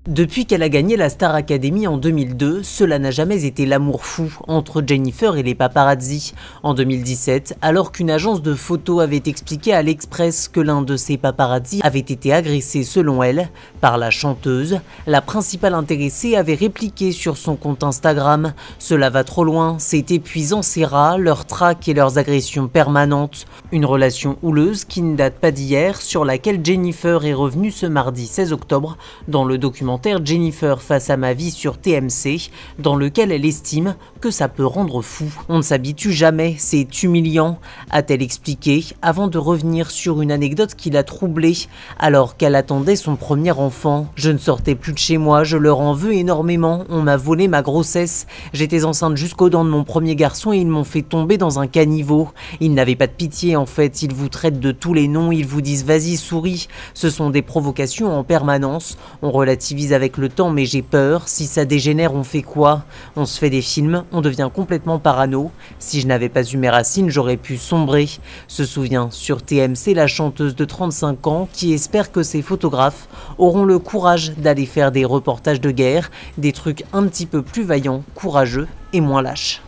Depuis qu'elle a gagné la Star Academy en 2002, cela n'a jamais été l'amour fou entre Jennifer et les paparazzi. En 2017, alors qu'une agence de photos avait expliqué à l'Express que l'un de ses paparazzi avait été agressé selon elle par la chanteuse, la principale intéressée avait répliqué sur son compte Instagram « Cela va trop loin, c'est épuisant ces rats, leurs traques et leurs agressions permanentes ». Une relation houleuse qui ne date pas d'hier, sur laquelle Jennifer est revenue ce mardi 16 octobre dans le documentaire Jennifer face à ma vie sur TMC, dans lequel elle estime que ça peut rendre fou. On ne s'habitue jamais, c'est humiliant, a-t-elle expliqué, avant de revenir sur une anecdote qui l'a troublée alors qu'elle attendait son premier enfant. Je ne sortais plus de chez moi, je leur en veux énormément, on m'a volé ma grossesse, j'étais enceinte jusqu'aux dents de mon premier garçon et ils m'ont fait tomber dans un caniveau. Ils n'avaient pas de pitié en fait, ils vous traitent de tous les noms, ils vous disent vas-y souris, ce sont des provocations en permanence, on relativise avec le temps mais j'ai peur, si ça dégénère on fait quoi? On se fait des films, on devient complètement parano, si je n'avais pas eu mes racines j'aurais pu sombrer, se souvient sur TMC la chanteuse de 35 ans qui espère que ses photographes auront le courage d'aller faire des reportages de guerre, des trucs un petit peu plus vaillants, courageux et moins lâches.